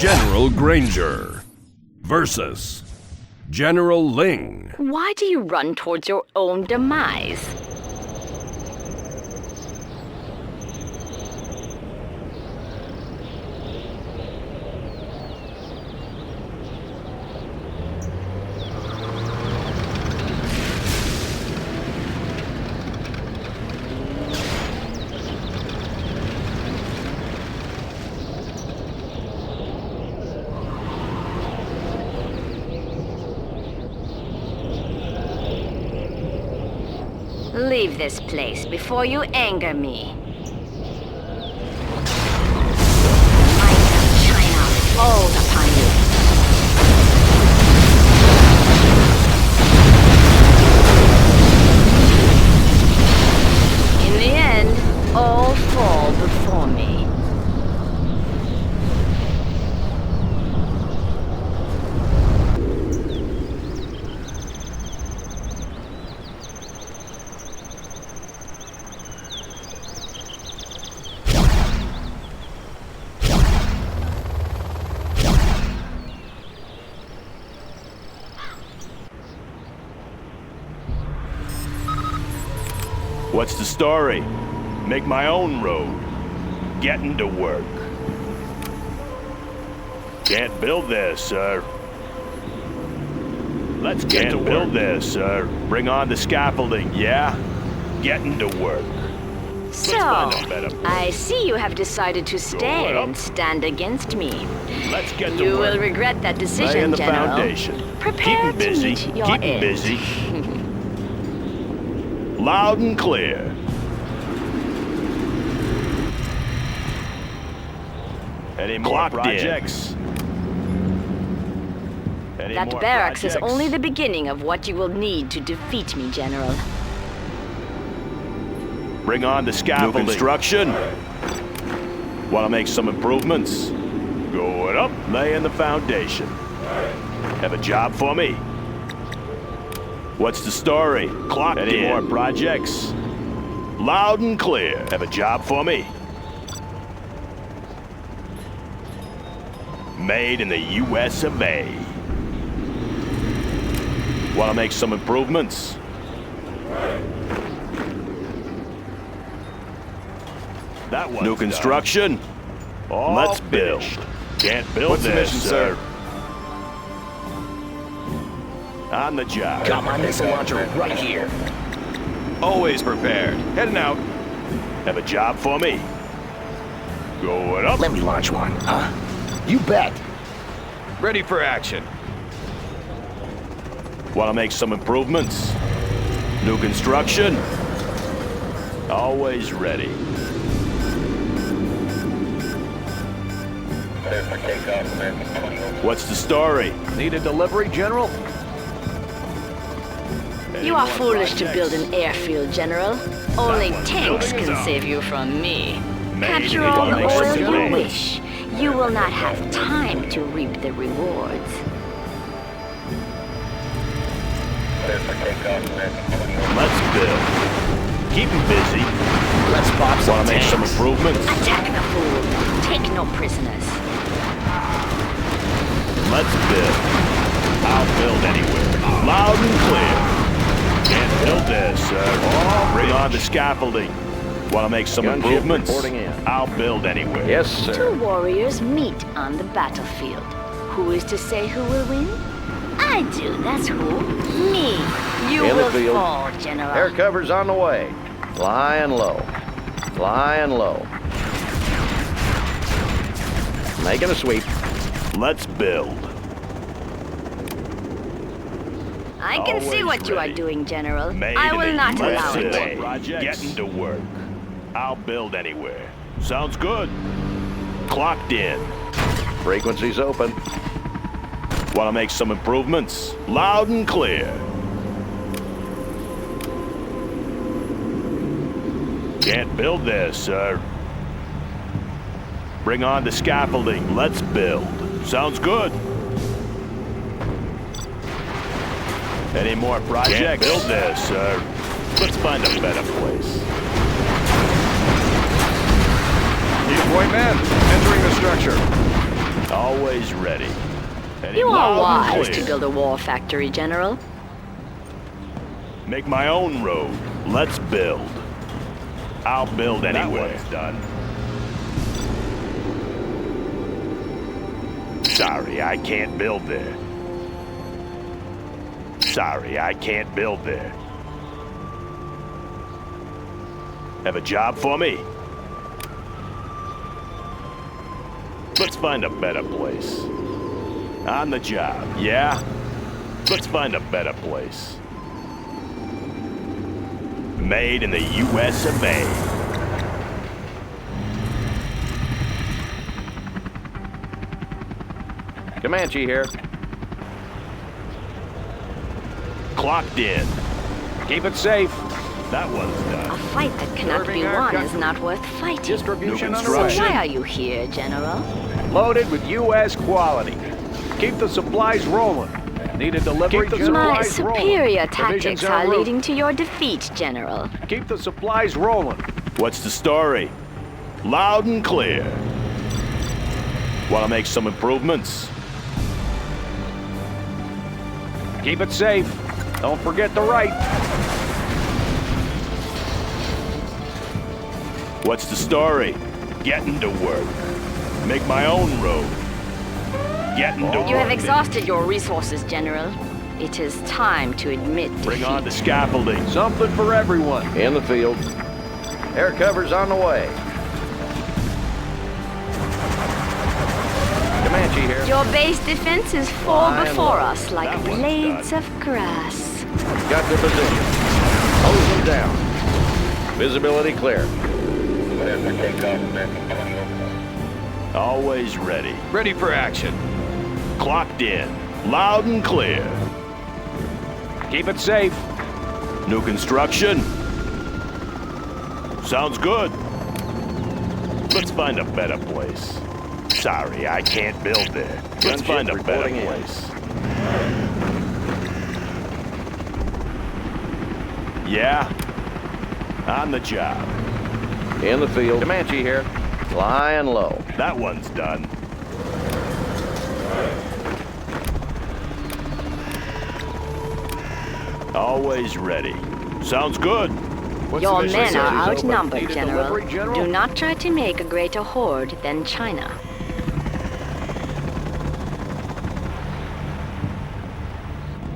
General Granger versus General Leang. Why do you run towards your own demise? Leave this place before you anger me. Might of China falls upon you. In the end, all fall before me. What's the story? Make my own road. Getting to work. Can't build this, sir. Let's get to work. Can't build this, sir. Bring on the scaffolding, yeah? Getting to work. So, I see you have decided to stay and stand against me. Let's get to You work. will regret that decision, Laying the General. foundation. Prepare Keep 'em busy. to meet your Keep 'em end. busy. Loud and clear. Any more projects? Any That more barracks is projects? only the beginning of what you will need to defeat me, General. Bring on the scaffolding. New construction. Want to make some improvements? Going up. Laying the foundation. Have a job for me? What's the story? Clocked in. Any more projects? Loud and clear. Have a job for me? Made in the US of A. Want to make some improvements? That one's new construction. Let's build. Can't build What's the this, mission, sir. On the job. Got my missile launcher right here. Always prepared. Heading out. Have a job for me? Going up. Let me launch one, huh? You bet. Ready for action. Want to make some improvements? New construction? Always ready. What's the story? Need a delivery, General? You are foolish to build an airfield, General. Only tanks can save you from me. Capture all the oil you wish. You will not have time to reap the rewards. Let's build. Keep 'em busy. Let's pop some Want to make some tanks. improvements? Attack the fool. Take no prisoners. Let's build. I'll build anywhere. Loud and clear. Can't build this, sir. Bring on the scaffolding. Want to make some Gunship improvements? reporting in. I'll build anywhere. Yes, Two sir. warriors meet on the battlefield. Who is to say who will win? I do, that's who. Me. You In the will field. fall, General. Air cover's on the way. Flying low. Flying low. Making a sweep. Let's build. I can see Always what you are ready. doing, General. Made I in will the not allow USA. it. Getting to work. I'll build anywhere. Sounds good. Clocked in. Frequency's open. Want to make some improvements? Loud and clear. Can't build this, sir. Bring on the scaffolding. Let's build. Sounds good. Any more projects? Can't build this, sir. Let's find a better place. Deployment. Entering the structure. Always ready. Heading You are loud and wise clear. to build a war factory, General. Make my own road. Let's build. I'll build anywhere. That one's done. Sorry, I can't build there. Sorry, I can't build there. Have a job for me? Let's find a better place. On the job, yeah? Let's find a better place. Made in the US of A. Comanche here. Clocked in. Keep it safe. That one's A done. fight that cannot be Serving our won country. is not worth fighting. Distribution New So construction. why are you here, General? Loaded with U.S. quality. Keep the supplies rolling. Need a delivery? Keep the My supplies rolling. superior Divisions tactics are en route. leading to your defeat, General. Keep the supplies rolling. What's the story? Loud and clear. Want to make some improvements? Keep it safe. Don't forget the right. What's the story? Getting to work. Make my own road. Getting to work. You have exhausted your resources, General. It is time to admit Bring defeat. on the scaffolding. Something for everyone. In the field. Air cover's on the way. Comanche here. Your base defenses fall before us like That one's blades of grass. Got the position. Hose them down. Visibility clear. Always ready. Ready for action. Clocked in. Loud and clear. Keep it safe. New construction. Sounds good. Let's find a better place. Sorry, I can't build there. Let's Gunship find a better reporting in. place. Yeah? On the job. In the field. Comanche here. Flying low. That one's done. Always ready. Sounds good. Your men are Need outnumbered, a General. delivery, General? Do not try to make a greater horde than China.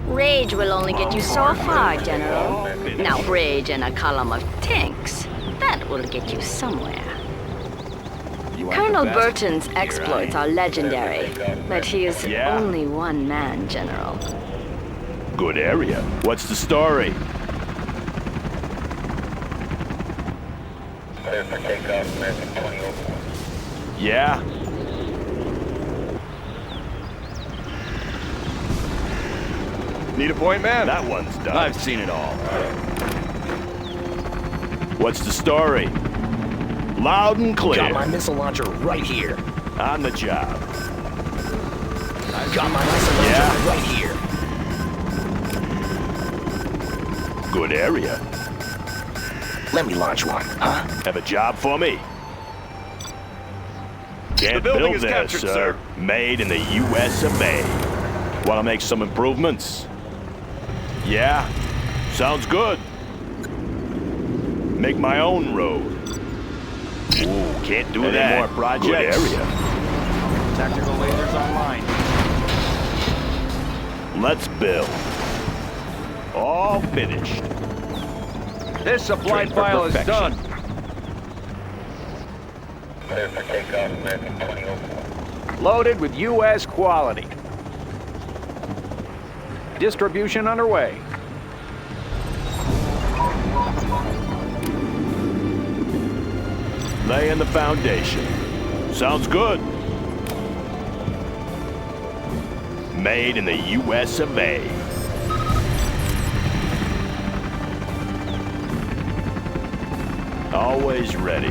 Rage will only get you so far, General. Now rage and a column of tanks. That will get you somewhere. Colonel Burton's exploits are legendary, but he is Yeah. only one man, General. Good area. What's the story? Yeah? Need a point, man? That one's done. I've seen it all. What's the story? Loud and clear. Got my missile launcher right here. On the job. Got my missile launcher Yeah. right here. Good area. Let me launch one, huh? Have a job for me? Can't building build is this, captured, sir. sir. Made in the US of A. Want to make some improvements? Yeah? Sounds good. Make my own road. Ooh, can't do Any that. more projects? Good area. Tactical lasers online. Let's build. All finished. This supply Trained for file is perfection. done. Loaded with U.S. quality. Distribution underway. Laying the foundation. Sounds good. Made in the US of A. Always ready.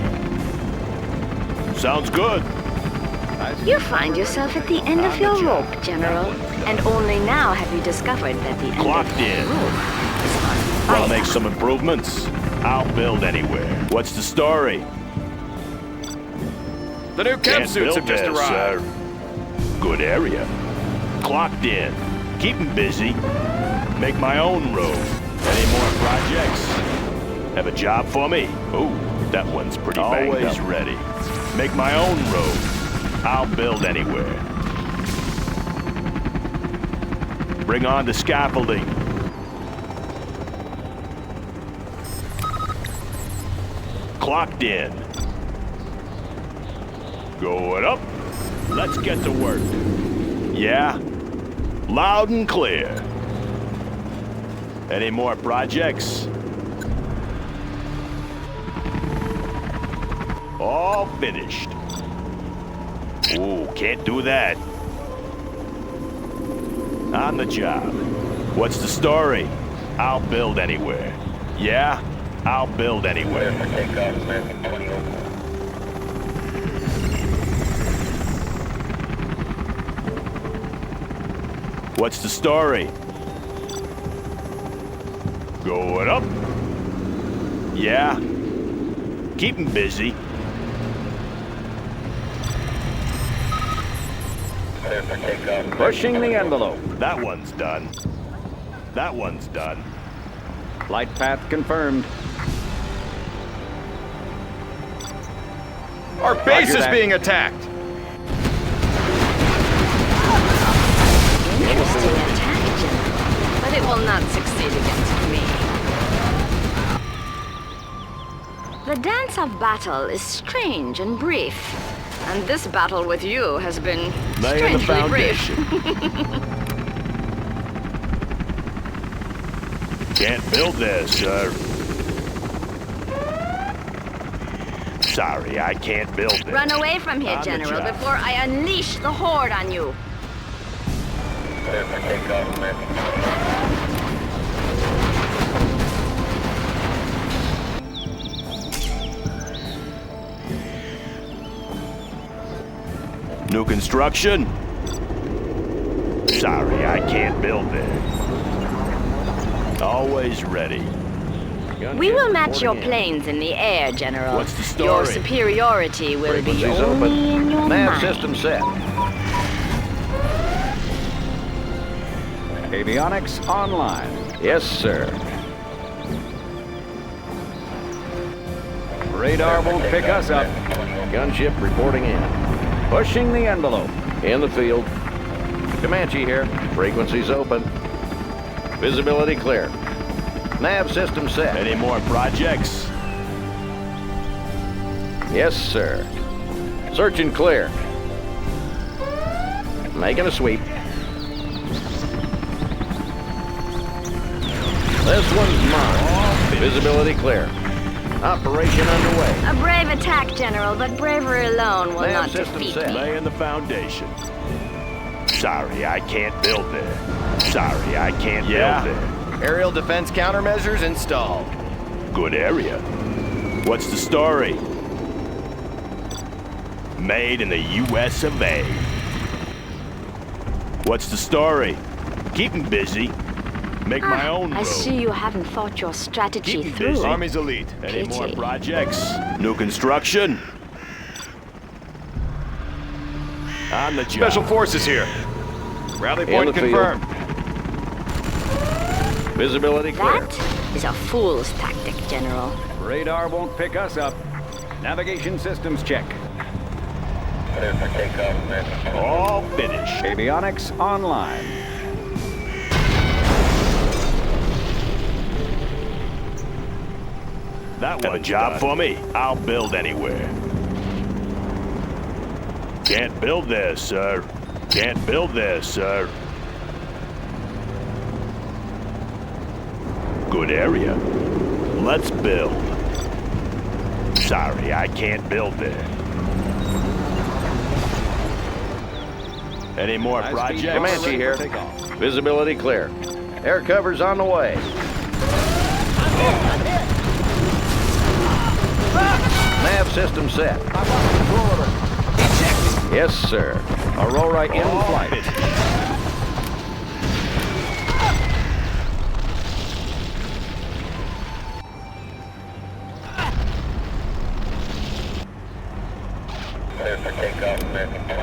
Sounds good. You find yourself at the end of your rope, General. And only now have you discovered that the end Clocked of the in. rope is on Wanna fire. make some improvements? I'll build anywhere. What's the story? The new chem Can't suits build have just this, arrived. Good area. Clocked in. Keep 'em busy. Make my own road. Any more projects? Have a job for me? Ooh, that one's pretty banged up. Always ready. Make my own road. I'll build anywhere. Bring on the scaffolding. Clocked in. Going up. Let's get to work. Yeah? Loud and clear. Any more projects? All finished. Ooh, can't do that. On the job. What's the story? I'll build anywhere. Yeah? I'll build anywhere. What's the story? Going up. Yeah. Keep 'em busy. Pushing the envelope. That one's done. That one's done. Flight path confirmed. Our base Roger is that. being attacked. Interesting attack, General. But it will not succeed against me. The dance of battle is strange and brief. And this battle with you has been Laying the strangely brief. foundation. Can't build this, sir. Sorry, I can't build this. Run away from here, On the General, job. before I unleash the horde on you. New construction? Sorry, I can't build this. Always ready. We will match your planes in the air, General. What's the Your story? superiority will be Frequencies only open. in your Nav mind. system set. Avionics online. Yes, sir. Radar won't pick us up. Gunship reporting in. Pushing the envelope. In the field. Comanche here. Frequencies open. Visibility clear. Nav system set. Any more projects? Yes, sir. Search and clear. Making a sweep. This one's mine. Visibility clear. Operation underway. A brave attack, General, but bravery alone will Nav not system defeat set. me. Laying the foundation. Sorry, I can't build there. Sorry, I can't build there. Aerial defense countermeasures installed. Good area. What's the story? Made in the US of A. What's the story? Keep 'em busy. Make my own I road. see you haven't thought your strategy Keep 'em through. busy. Army's elite. Any more Pity. projects? New construction? On the job. Special forces here. Rally In point the field. confirmed. Visibility clear. That is a fool's tactic, General. Radar won't pick us up. Navigation systems check. All finished. Avionics online. That one job for me. I'll build anywhere. Can't build this, sir. Can't build this, sir. Good area. Let's build. Sorry, I can't build there. Any more projects? Comanche here. Visibility clear. Air cover's on the way. Nav system set. Yes, sir. Aurora in flight.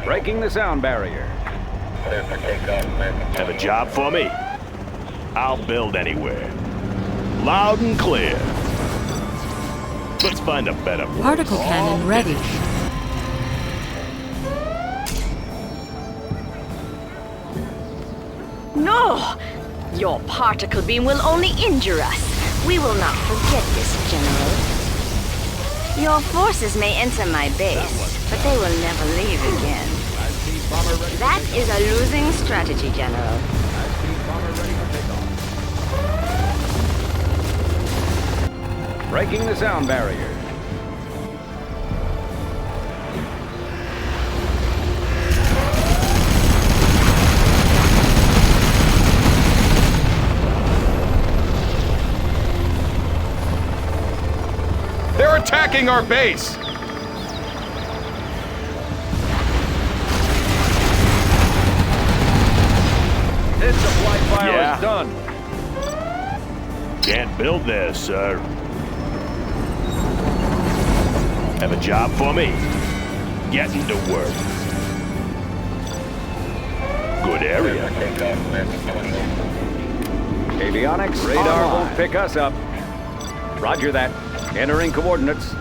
Breaking the sound barrier. Have a job for me? I'll build anywhere. Loud and clear. Let's find a better place. Particle cannon ready. No! Your particle beam will only injure us. We will not forget this, General. Your forces may enter my base, but they will never leave again. That is a losing strategy, General. Breaking the sound barrier. They're attacking our base! This supply file is done. Can't build there, sir. Have a job for me? Getting to work. Good area. Avionics radar won't pick us up. Roger that. Entering coordinates.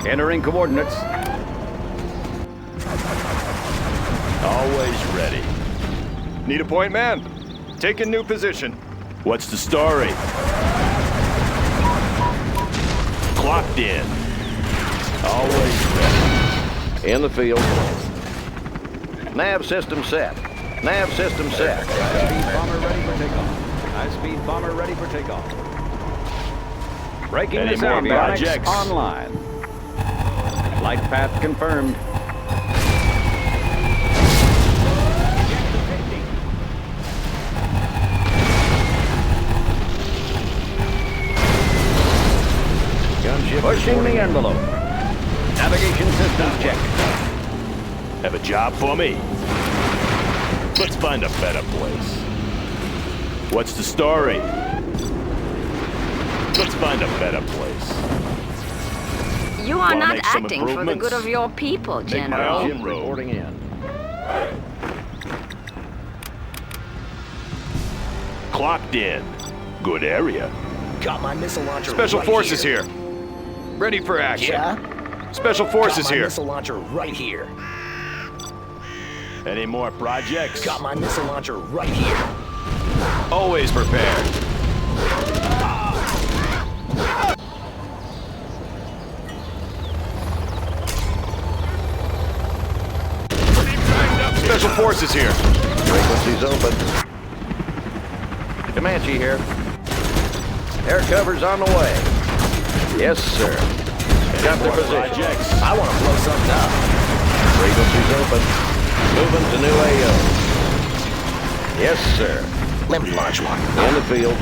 Entering coordinates. Always ready. Need a point man? Take a new position. What's the story? Clocked in. Always ready. In the field. Nav system set. Nav system set. High-speed bomber ready for takeoff. High-speed bomber ready for takeoff. Breaking Any the sound more barrier projects? online. Flight path confirmed. Gunship pushing the envelope. Navigation systems check. Have a job for me? Let's find a better place. What's the story? Let's find a better place. You are Wanna not make some acting for the improvements? good of your people, Make my General. own. Gunship reporting in. Clocked in. Good area. Got my missile launcher Special right forces here. here. Ready for action. Yeah? Special forces Got my here. missile launcher right here. Any more projects? Got my missile launcher right here. Always prepared. Special forces here. Frequencies open. Comanche here. Air cover's on the way. Yes, sir. Got their position. Projects. I want to blow something up. Frequencies open. Moving to new AO. Yes, sir. Let me launch one. In the field.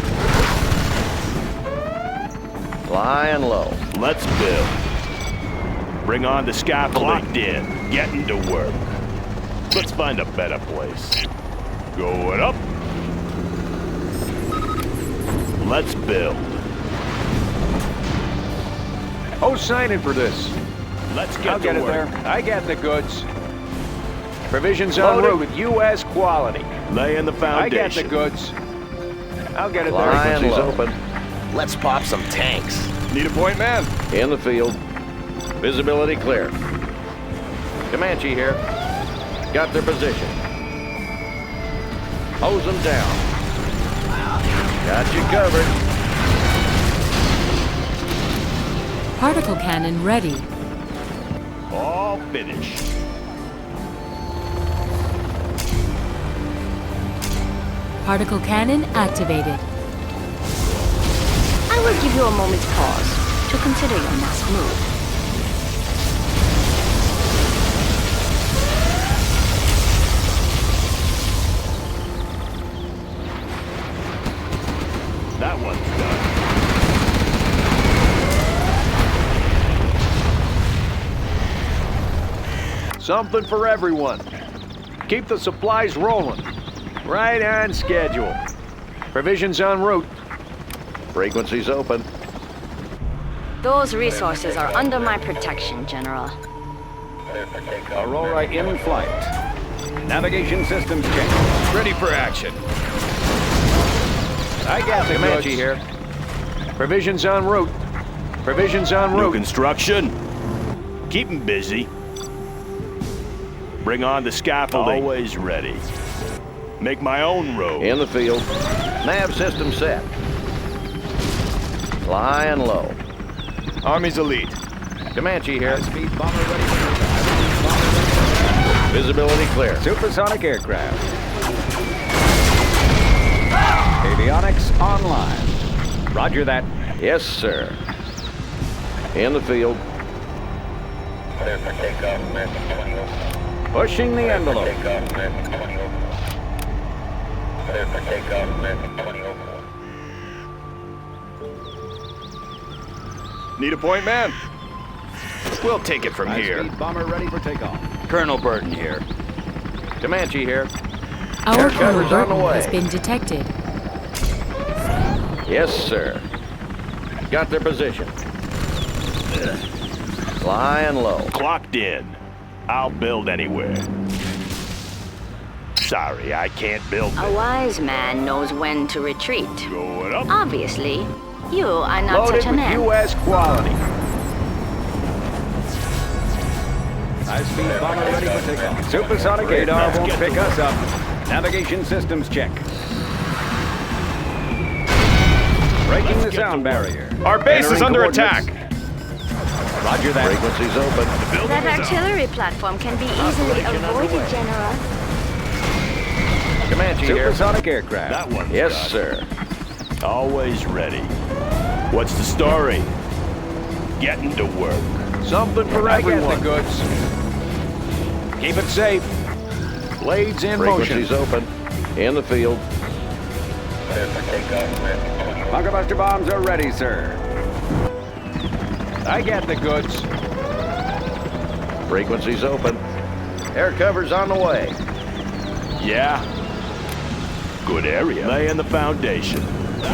Flying low. Let's build. Bring on the scaffolding. Clocked in. Getting to work. Let's find a better place. Going up. Let's build. Who's signing for this? Let's get I'll to get it work. there. I got the goods. Provisions en Loaded route. with U.S. quality. Laying the I got the foundation. goods. I'll get it Flying there. low. Open. Let's pop some tanks. Need a point man? In the field. Visibility clear. Comanche here. Got their position. Hose them down. Got you covered. Particle cannon ready. All finished. Particle cannon activated. I will give you a moment's pause to consider your next move. That one's done. Something for everyone. Keep the supplies rolling. Right on schedule. Provisions en route. Frequencies open. Those resources are under my protection, General. Aurora in flight. Navigation systems checked. Ready for action. I got the Comanche goods. here. Provisions en route. Provisions en New route. construction. Keep 'em busy. Bring on the scaffolding. Always ready. Make my own road. In the field. Nav system set. Flying low. Army's elite. Comanche here. Speed bomber ready for Visibility clear. supersonic aircraft. Avionics online. Roger that. Yes, sir. In the field. Pushing the envelope. Need a point, man? We'll take it from here. Speed bomber ready for takeoff. Colonel Burton here. Comanche here. Our Air Colonel cover's on the Burton way. has been detected. Yes, sir. Got their position. Flying low. Clocked in. I'll build anywhere. Sorry, I can't build A it. wise man knows when to retreat. Going up. Obviously, you are not Loaded such a with man. U.S. quality. High-speed bomber ready for takeoff. Supersonic radar Let's won't get pick to us up. Navigation systems check. Breaking the get sound to work. barrier. Our base is Entering under coordinates. attack. Roger that. Frequencies open. That artillery platform can be easily avoided, General. Comanche here. Supersonic aircraft. That one's Yes, done. sir. Always ready. What's the story? Getting to work. Something for I get everyone. the goods. Keep it safe. Blades in motion. Frequencies open. In the field. Bunker buster bombs are ready, sir. I got the goods. Frequencies open. Air cover's on the way. Yeah. Good area. Laying the foundation.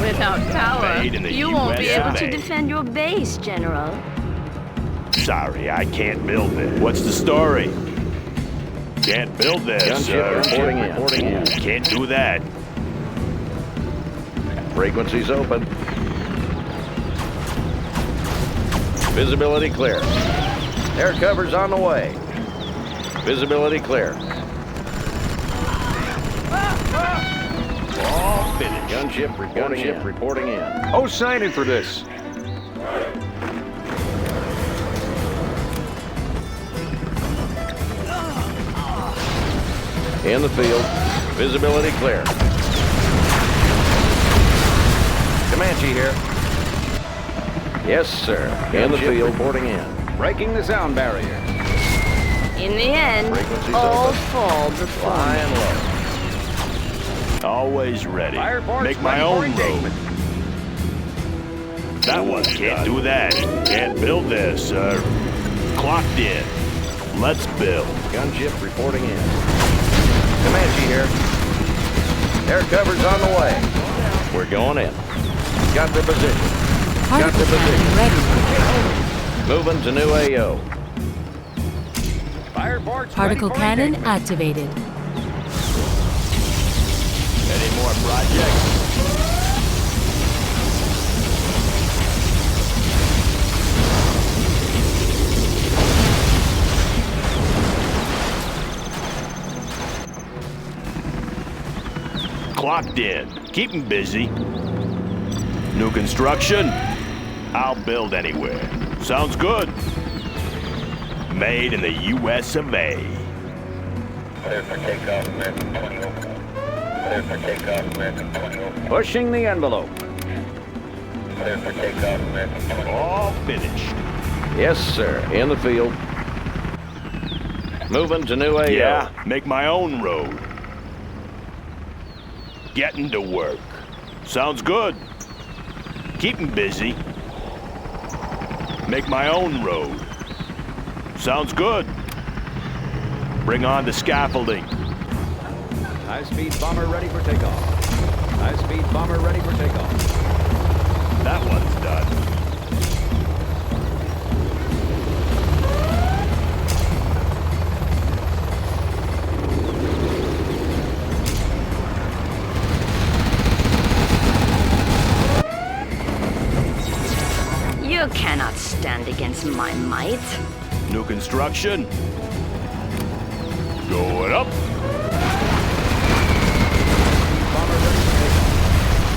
Without power, Made in the you won't be able to USA. defend your base, General. Sorry, I can't build it. What's the story? Can't build this. Gunship reporting in. Reporting in. Can't do that. Frequencies open. Visibility clear. Air cover's on the way. Visibility clear. All finished. Gunship reporting in. Oh, signing for this. In the field. Visibility clear. Comanche here. Yes, sir. In the field. Reporting in. Breaking the sound barrier. In the end, Frequencies all open. fall before me. Flying low. Always ready. Fire ports Make my ready for own engagement. road. That one can't do that. Can't build this. Clocked in. Let's build. Gunship reporting in. Comanche here. Air cover's on the way. We're going in. Got the position. Particle the position. cannon ready. Moving to new AO. Fire ports Particle ready for cannon engagement. activated. Any more projects? Clocked in. Keep 'em busy. New construction? I'll build anywhere. Sounds good. Made in the US of A. Pushing the envelope. All finished. Yes, sir. In the field. Moving to new AO. Yeah, make my own road. Getting to work. Sounds good. Keep 'em busy. Make my own road. Sounds good. Bring on the scaffolding. High-speed bomber ready for takeoff. High-speed bomber ready for takeoff. That one's done. stand against my might. New construction. Going up. Bomber ready for takeoff.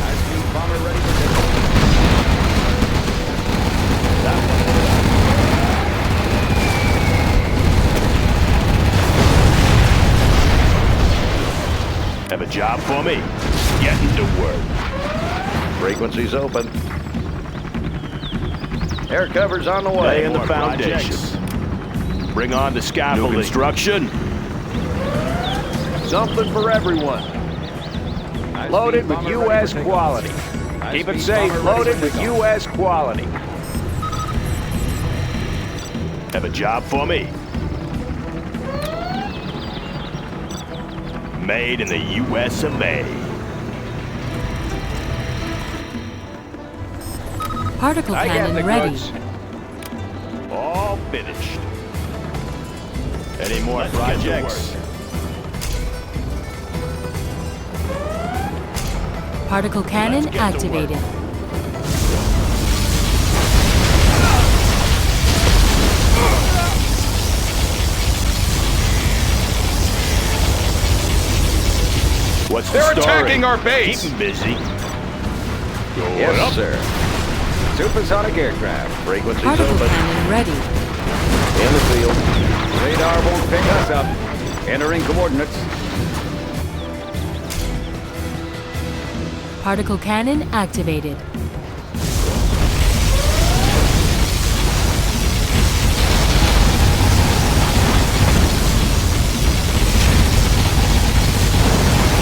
High-speed bomber ready for takeoff. Have a job for me? Getting to work. Frequency's open. Air cover's on the way. Laying the more foundation. Bring on the scaffolding. New construction. Something for everyone. Loaded with U.S. quality. Keep it safe. Loaded with U.S. quality. Have a job for me? Made in the U.S. of A. Particle I got cannon the ready. goods. All finished. Any more projects? Particle cannon Let's get to work. activated. What's the They're story? attacking our base. Keep 'em busy. Going Yes, up. sir. Supersonic aircraft. Frequency's Particle open. cannon ready. In the field. Radar won't pick us up. Entering coordinates. Particle cannon activated.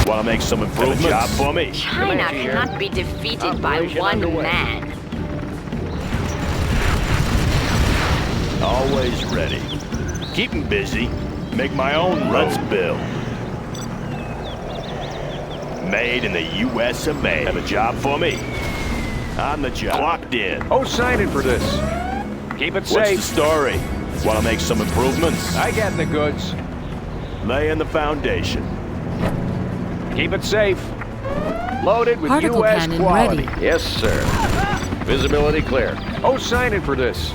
Want to make some improvements? Have a job for me? China Comanche here. cannot be defeated by Operation one underway. man. Always ready. Keep 'em busy. Make my own road. Let's build. Made in the U.S. of A. Have a job for me? On the job. Clocked in. Who's signing for this? Keep it What's the safe. story? Want to make some improvements? I got the goods. Laying the foundation. Keep it safe. Loaded with Particle U.S. cannon quality. ready. Yes, sir. Visibility clear. Who's signing for this?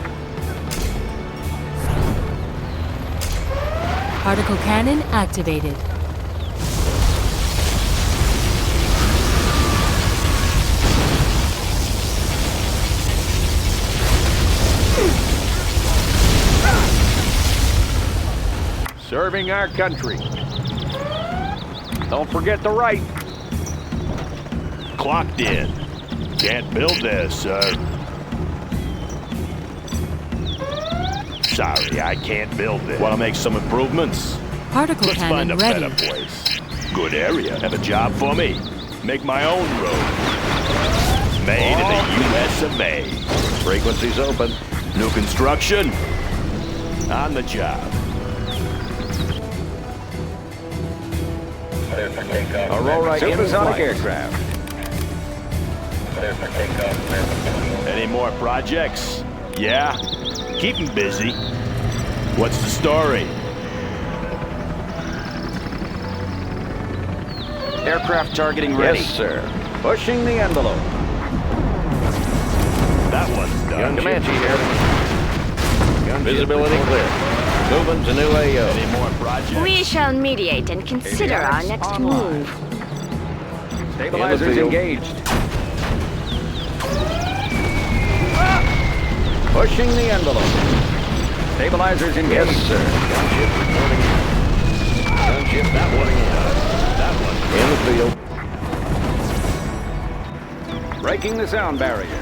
Particle cannon activated. Serving our country. Don't forget the right. Clocked in. Can't build this, sir. Sorry, I can't build this. Want to make some improvements? Particle Let's find a cannon ready. better place. Good area. Have a job for me? Make my own road. Made in the U.S. of A. Frequency's open. New construction. On the job. Aurora Supersonic in flight. aircraft. Any more projects? Yeah? Keep 'em busy. What's the story? Aircraft targeting ready. Yes, sir. Pushing the envelope. That one's done. Comanche here. Visibility clear. Moving to new AO. Any more projects? We shall mediate and consider our next move. Stabilizers Stabilizers engaged. Pushing the envelope. Stabilizers engaged. Yes, sir. Gunship reporting in. Gunship reporting in. That one. In the field. Breaking the sound barrier.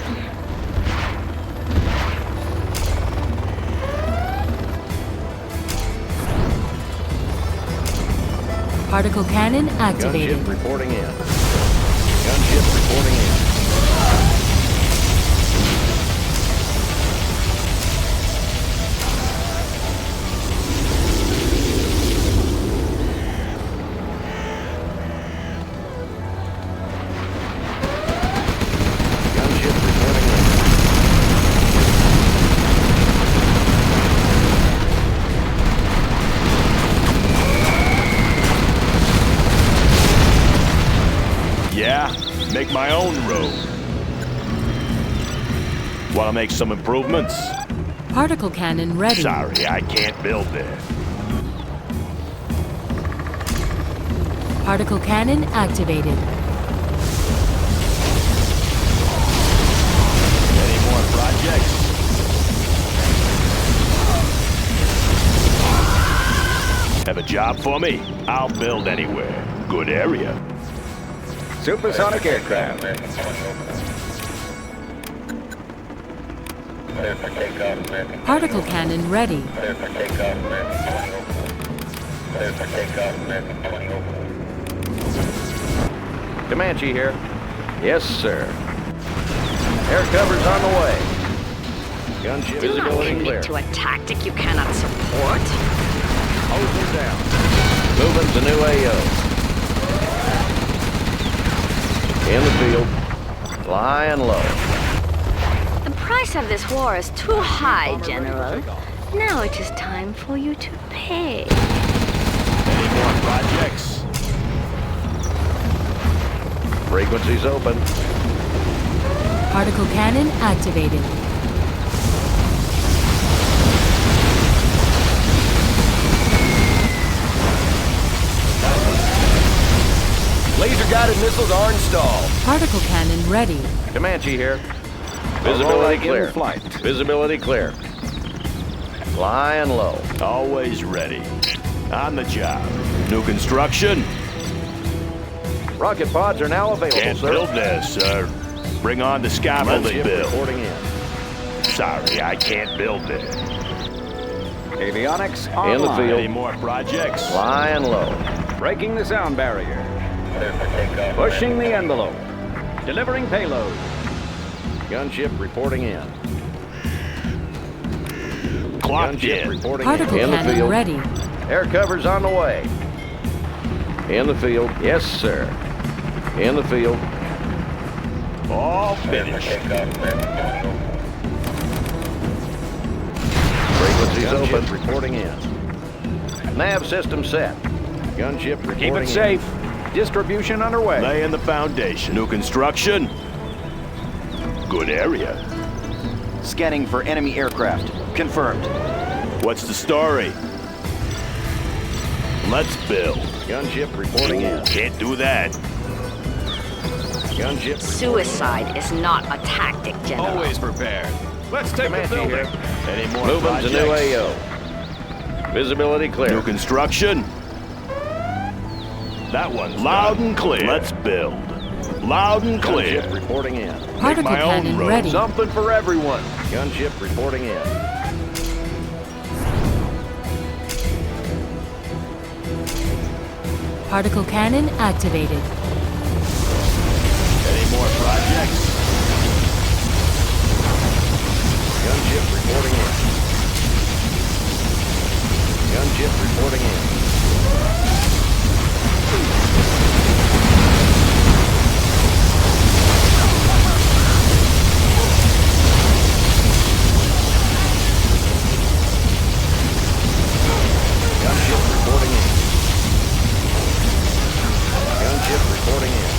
Particle cannon activated. Gunship reporting in. Gunship reporting in. Gunship reporting in. Yeah? Make my own road. Want to make some improvements? Particle cannon ready. Sorry, I can't build there. Particle cannon activated. Any more projects? Have a job for me? I'll build anywhere. Good area. Supersonic aircraft. Particle cannon ready. Comanche here. Yes, sir. Air cover's on the way. Gunship Do not visibility clear. commit to a tactic you cannot support. Hosing down. Moving to new AO. In the field. Flying low. The price of this war is too high, General. Now it is time for you to pay. Any more projects? Frequencies open. Particle cannon activated. Laser-guided missiles are installed. Particle cannon ready. Comanche here. Visibility clear. In flight. Visibility clear. Flying low. Always ready. On the job. New construction? Rocket pods are now available, Can't sir. build this, sir. Bring on the scaffolding Gunship build. reporting in. Sorry, I can't build there. Avionics In the online. field. Any more projects? Flying low. Breaking the sound barrier. Pushing the envelope. Delivering payload. Gunship reporting in. Clocked Gunship in. reporting Particle in. In the cannon field. ready. Air cover's on the way. In the field. Yes, sir. In the field. All finished. Frequencies Gunship open. Reporting in. Nav system set. Gunship reporting Keep it in. safe. Distribution underway. Laying the foundation. New construction? Good area. Scanning for enemy aircraft. Confirmed. What's the story? Let's build. Gunship reporting in. Can't do that. Gunship. Suicide is not a tactic, General. Always prepared. Let's take the Comanche building. here. Any more Moving projects? to new AO. Visibility New clear. construction? That one's loud and clear. Let's build. Loud and clear. Gunship reporting in. Particle my own cannon road. ready. Something for everyone. Gunship reporting in. Particle cannon activated. Any more projects? Gunship reporting in. Gunship reporting in. Gunship reporting in. Gunship reporting in.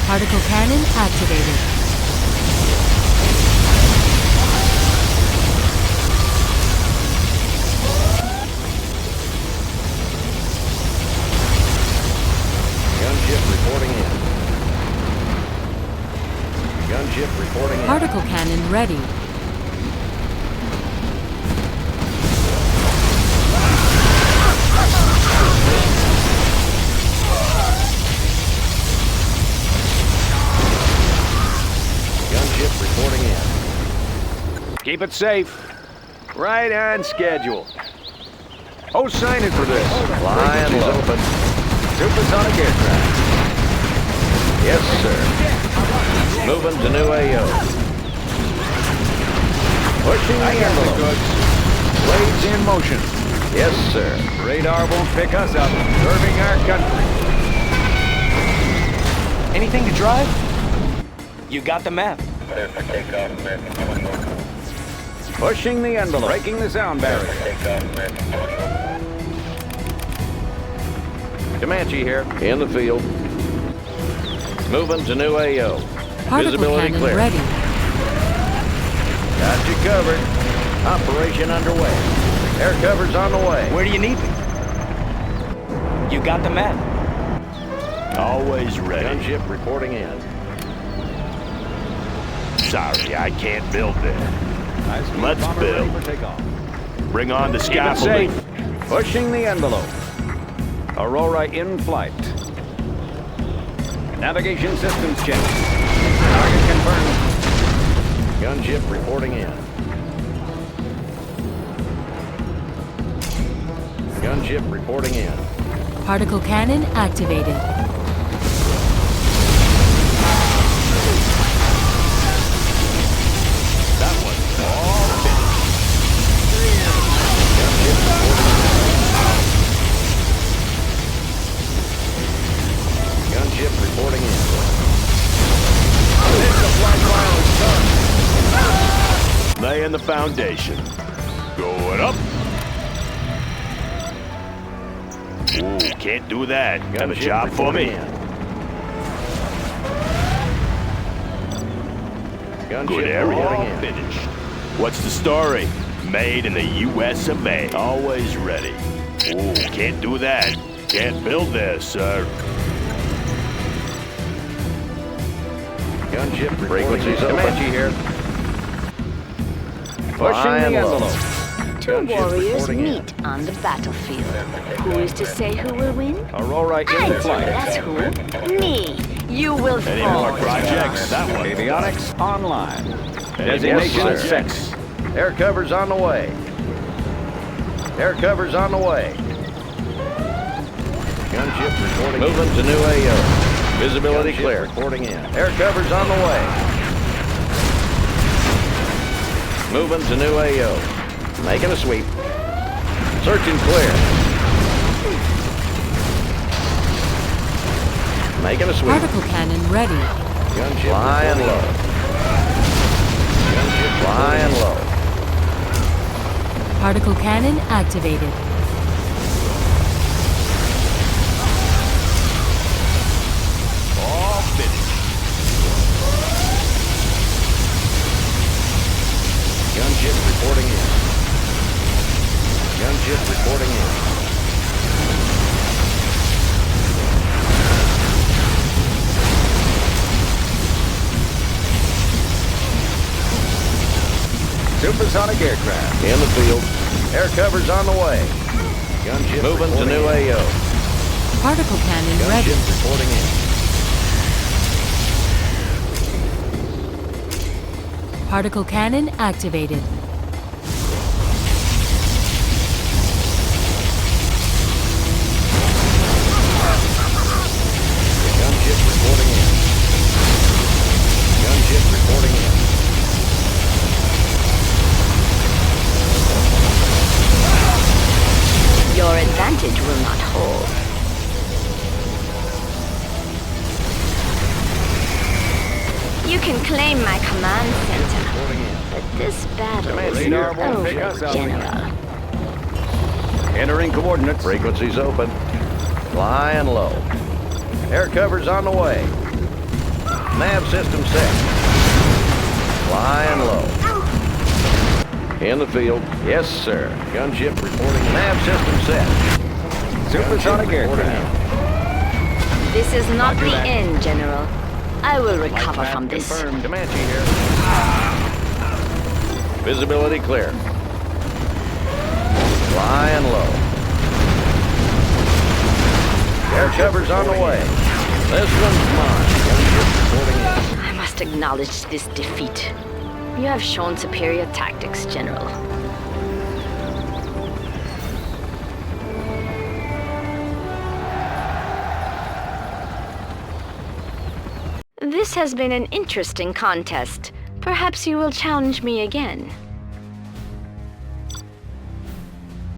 Particle cannon activated. Gunship reporting in. Gunship reporting in. Particle cannon ready. Gunship reporting in. Keep it safe. Right on schedule. Oh, sign in for this. Flying Frequencies low. open. Supersonic aircraft. Yes, sir. Moving to new AO. Pushing the envelope. Goods. Blades in motion. Yes, sir. Radar won't pick us up. Serving our country. Anything to drive? You got the map. Pushing the envelope. Breaking the sound barrier. Comanche here. In the field. Moving to new AO. Particle Visibility cannon clear. ready. Got you covered. Operation underway. Air cover's on the way. Where do you need me? You got the map? Always ready. Gunship reporting in. Sorry, I can't build there. Let's Bomber ready build. for takeoff. Bring on the Keep it scaffolding. safe. Pushing the envelope. Aurora in flight. Navigation systems check. Target confirmed. Gunship reporting in. Gunship reporting in. Particle cannon activated. That one's all finished. Gunship reporting in. Laying the foundation. Going up. Ooh, can't do that. Have a Gunship job for reporting me. in. Gunship Good area. reporting All in. finished. What's the story? Made in the U.S. of A. Always ready. Ooh, can't do that. Can't build there, sir. Gunship reporting Frequencies in. open. Comanche here. Pushing Flying the low. envelope. Two Gunship warriors reporting in. meet on the battlefield. Who is to say who will win? Aurora I in tell you, flight. that's who. Me. You will Any fall. more projects? That one. Avionics online. Any Designation more set. projects? Air cover's on the way. Air cover's on the way. Gunship reporting moving to new AO. Visibility clear. Reporting in. Air cover's on the way. Moving to new AO. Making a sweep. Search and clear. Making a sweep. Particle cannon ready. Gunship flying low. Gunship flying low. Particle cannon activated. All finished. Gunship reporting in. Gunship reporting in. Supersonic aircraft. In the field. Air cover's on the way. Gunship moving to new AO. Particle cannon ready. Gunship reporting in. Particle cannon activated. Gunship reporting in. Gunship reporting in. Your advantage will not hold. You can claim my command center, but this battle is Radar won't pick us over, up. General. Entering coordinates. Frequencies open. Flying low. Air cover's on the way. Nav system set. Flying low. In the field. Yes, sir. Gunship reporting. Nav system set. Supersonic Gunship reporting aircraft. This is not Roger the that. end, General. I will recover from this. Confirmed. Comanche here. Visibility clear. Flying low. Air cover's on the way. This one's mine. Gunship reporting in. I must acknowledge this defeat. You have shown superior tactics, General. This has been an interesting contest. Perhaps you will challenge me again.